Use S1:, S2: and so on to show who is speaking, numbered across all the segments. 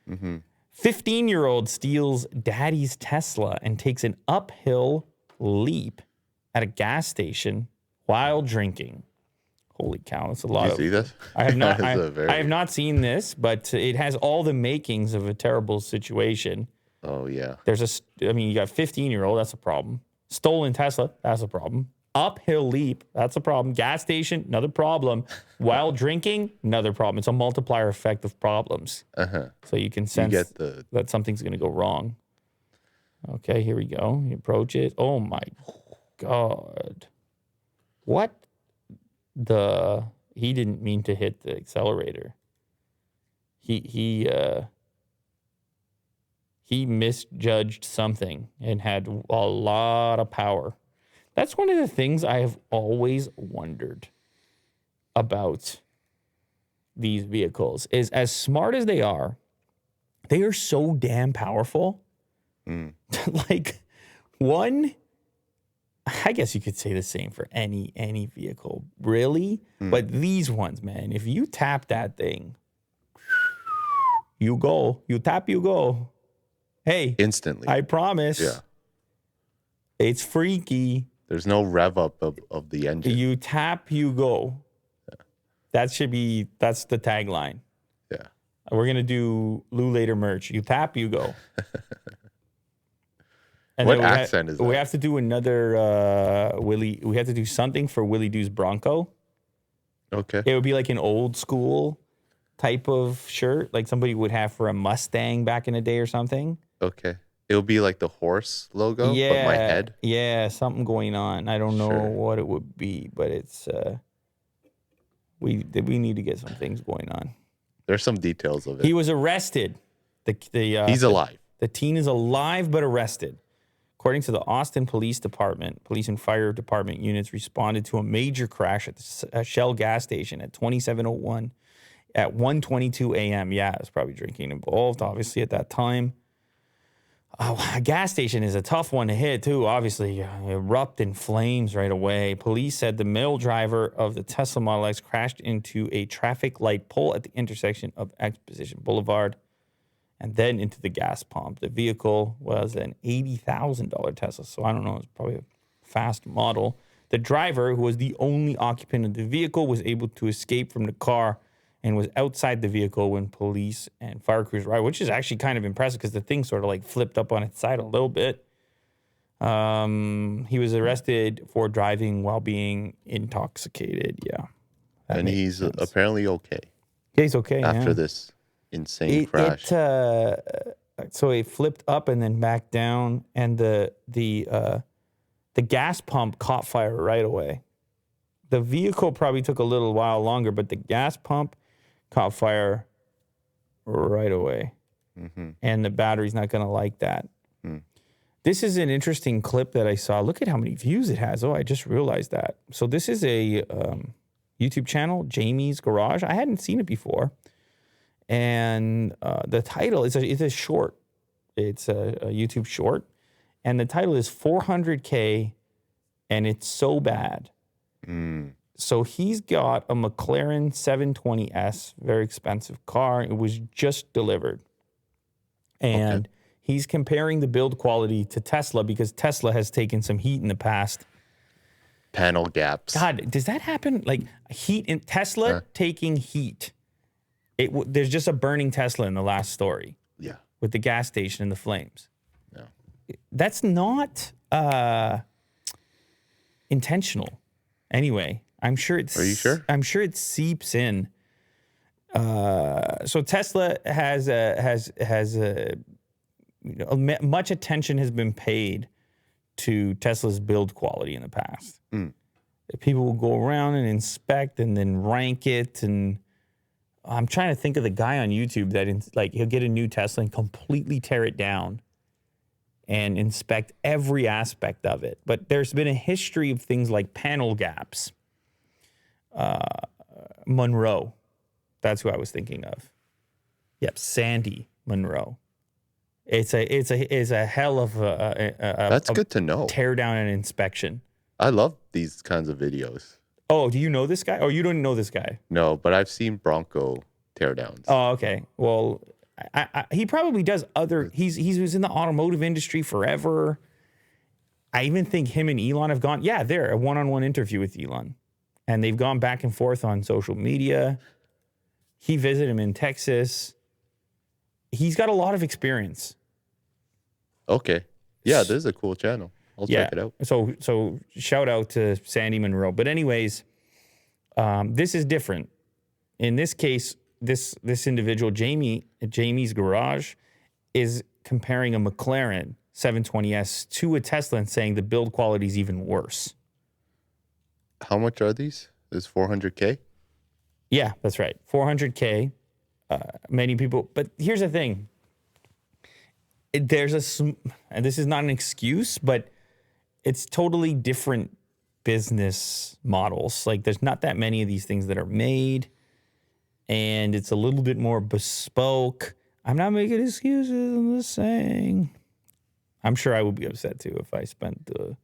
S1: Mm-hmm.
S2: 15-year-old steals daddy's Tesla and takes an uphill leap at a gas station while drinking. Holy cow, that's a lot.
S1: Did you see this?
S2: I have not. I
S1: very...
S2: have not seen this, but it has all the makings of a terrible situation.
S1: Oh yeah.
S2: You got 15-year-old. That's a problem. Stolen Tesla. That's a problem. Uphill leap. That's a problem. Gas station. Another problem. While drinking. Another problem. It's a multiplier effect of problems. So you can sense that something's going to go wrong. Okay, here we go. You approach it. Oh my God. What? He didn't mean to hit the accelerator. He misjudged something and had a lot of power. That's one of the things I have always wondered about these vehicles is as smart as they are so damn powerful. Like one, I guess you could say the same for any vehicle, really. But these ones, man, if you tap that thing, you go. You tap, you go. Hey.
S1: Instantly.
S2: I promise.
S1: Yeah.
S2: It's freaky.
S1: There's no rev up of the engine.
S2: You tap, you go. Yeah. That's the tagline.
S1: Yeah.
S2: We're going to do Lou Later merch. You tap, you go. And
S1: what accent is that?
S2: We have to do another Willie. We have to do something for Willie Doo's Bronco.
S1: Okay.
S2: It would be like an old school type of shirt, like somebody would have for a Mustang back in the day or something.
S1: Okay. It'll be like the horse logo, but my head.
S2: Yeah, something going on. I don't know what it would be, but it's we need to get some things going on.
S1: There's some details of it.
S2: He was arrested.
S1: He's alive.
S2: The teen is alive but arrested. According to the Austin Police Department, police and fire department units responded to a major crash at the Shell gas station at 2701 at 1:22 a.m. Yeah, it was probably drinking involved, obviously, at that time. A gas station is a tough one to hit, too. Obviously, erupt in flames right away. Police said the male driver of the Tesla Model X crashed into a traffic light pole at the intersection of Exposition Boulevard and then into the gas pump. The vehicle was an $80,000 Tesla, so I don't know, it's probably a fast model. The driver, who was the only occupant of the vehicle, was able to escape from the car and was outside the vehicle when police and fire crews arrived, which is actually kind of impressive because the thing sort of like flipped up on its side a little bit. He was arrested for driving while being intoxicated. Yeah.
S1: And he's apparently okay.
S2: Yeah, he's okay.
S1: After this insane crash.
S2: So it flipped up and then back down, and the gas pump caught fire right away. The vehicle probably took a little while longer, but the gas pump caught fire right away. Mm-hmm. And the battery's not going to like that. This is an interesting clip that I saw. Look at how many views it has. Oh, I just realized that. So this is a YouTube channel, Jamie's Garage. I hadn't seen it before. And the title is a short. It's a YouTube short. And the title is 400K and it's so bad. So he's got a McLaren 720S, very expensive car. It was just delivered. And he's comparing the build quality to Tesla because Tesla has taken some heat in the past.
S1: Panel gaps.
S2: God, does that happen? Like heat in Tesla taking heat. There's just a burning Tesla in the last story.
S1: Yeah.
S2: With the gas station and the flames.
S1: Yeah.
S2: That's not intentional. Anyway, I'm sure it's...
S1: Are you sure?
S2: I'm sure it seeps in. So Tesla has much attention has been paid to Tesla's build quality in the past. People will go around and inspect and then rank it. And I'm trying to think of the guy on YouTube that he'll get a new Tesla and completely tear it down and inspect every aspect of it. But there's been a history of things like panel gaps. Monroe, that's who I was thinking of. Yep, Sandy Monroe. It's a hell of
S1: that's good to know.
S2: Tear down and inspection.
S1: I love these kinds of videos.
S2: Oh, do you know this guy? Oh, you don't know this guy?
S1: No, but I've seen Bronco teardowns.
S2: Oh, okay. Well, he probably does other. He was in the automotive industry forever. I even think him and Elon have gone. Yeah, they're a one-on-one interview with Elon, and they've gone back and forth on social media. He visited him in Texas. He's got a lot of experience.
S1: Okay. Yeah, this is a cool channel. I'll check it out.
S2: So shout out to Sandy Monroe. But anyways, this is different. In this case, this individual, Jamie's Garage, is comparing a McLaren 720S to a Tesla and saying the build quality is even worse.
S1: How much are these? Is 400K?
S2: Yeah, that's right. 400K. Many people. But here's the thing. And this is not an excuse, but it's totally different business models. Like there's not that many of these things that are made, and it's a little bit more bespoke. I'm not making excuses. I'm just saying. I'm sure I would be upset too if I spent the.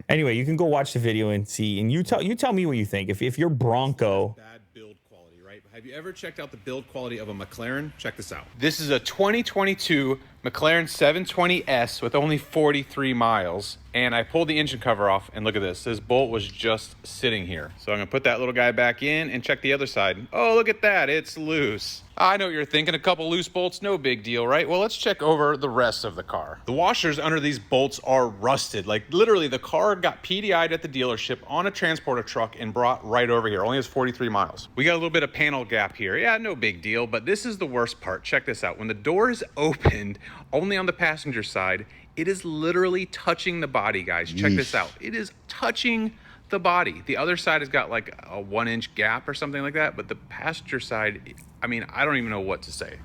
S2: Anyway, you can go watch the video and see, and you tell me what you think. If you're Bronco.
S3: Bad build quality, right? Have you ever checked out the build quality of a McLaren? Check this out. This is a 2022 McLaren 720S with only 43 miles. And I pulled the engine cover off, and look at this. This bolt was just sitting here. So I'm gonna put that little guy back in and check the other side. Oh, look at that, it's loose. I know what you're thinking, a couple loose bolts, no big deal, right? Well, let's check over the rest of the car. The washers under these bolts are rusted. Like literally the car got PDI'd at the dealership on a transporter truck and brought right over here. Only has 43 miles. We got a little bit of panel gap here. Yeah, no big deal, but this is the worst part. Check this out. When the door is opened, only on the passenger side, it is literally touching the body, guys. Check this out. It is touching the body. The other side has got like a 1-inch gap or something like that, but the passenger side, I mean, I don't even know what to say.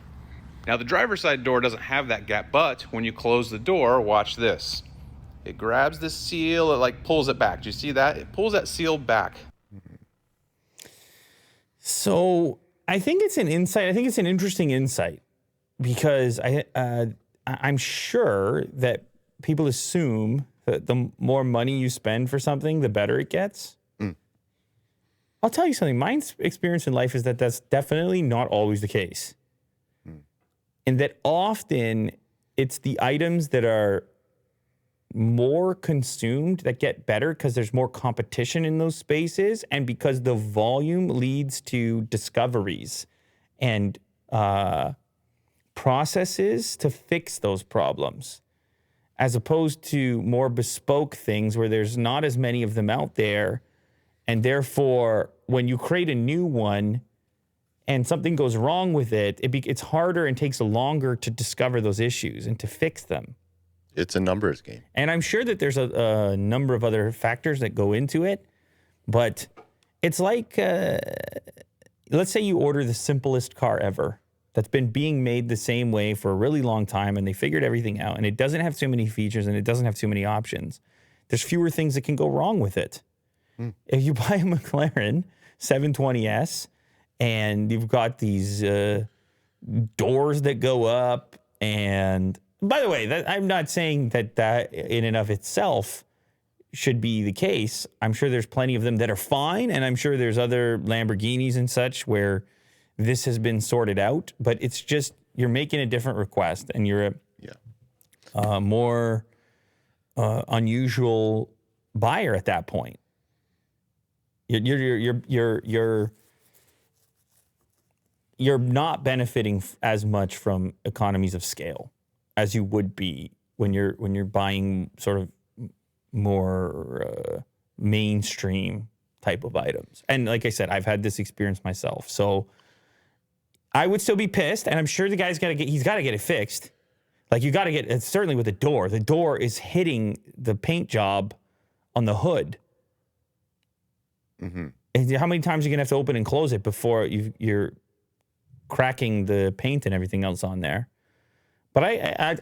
S3: Now the driver's side door doesn't have that gap, but when you close the door, watch this. It grabs the seal, it like pulls it back. Do you see that? It pulls that seal back.
S2: So I think it's an insight. I think it's an interesting insight because I'm sure that people assume that the more money you spend for something, the better it gets. I'll tell you something. My experience in life is that that's definitely not always the case. And that often it's the items that are more consumed that get better because there's more competition in those spaces and because the volume leads to discoveries and processes to fix those problems, as opposed to more bespoke things where there's not as many of them out there. And therefore, when you create a new one and something goes wrong with it, it's harder and takes longer to discover those issues and to fix them.
S1: It's a numbers game.
S2: And I'm sure that there's a number of other factors that go into it. But it's like, let's say you order the simplest car ever that's been being made the same way for a really long time, and they figured everything out, and it doesn't have too many features, and it doesn't have too many options. There's fewer things that can go wrong with it. If you buy a McLaren 720S, and you've got these doors that go up, and by the way, I'm not saying that in and of itself should be the case. I'm sure there's plenty of them that are fine, and I'm sure there's other Lamborghinis and such where this has been sorted out, but it's just you're making a different request, and you're a more unusual buyer at that point. You're not benefiting as much from economies of scale as you would be when you're buying sort of more mainstream type of items. And like I said, I've had this experience myself, so I would still be pissed, and I'm sure the guy's he's got to get it fixed. Like you got to get it, certainly with the door. The door is hitting the paint job on the hood. And how many times are you gonna have to open and close it before you're cracking the paint and everything else on there? But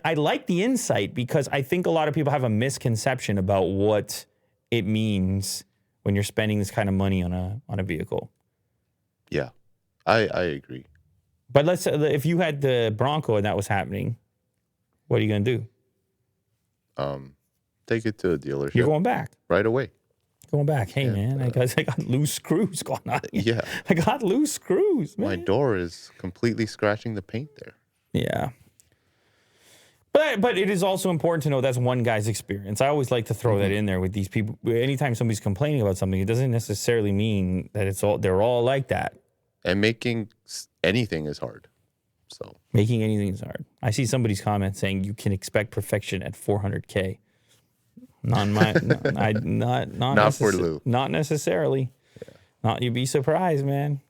S2: I like the insight because I think a lot of people have a misconception about what it means when you're spending this kind of money on a vehicle.
S1: Yeah, I agree.
S2: But let's say if you had the Bronco and that was happening, what are you going to do?
S1: Take it to a dealership.
S2: You're going back.
S1: Right away.
S2: Going back. Hey, man, I got loose screws going on.
S1: Yeah.
S2: I got loose screws, man.
S1: My door is completely scratching the paint there.
S2: Yeah. But it is also important to know that's one guy's experience. I always like to throw that in there with these people. Anytime somebody's complaining about something, it doesn't necessarily mean that they're all like that.
S1: And making anything is hard. So
S2: making anything is hard. I see somebody's comment saying you can expect perfection at 400K. Not
S1: for Lou.
S2: Not necessarily. Yeah. You'd be surprised, man.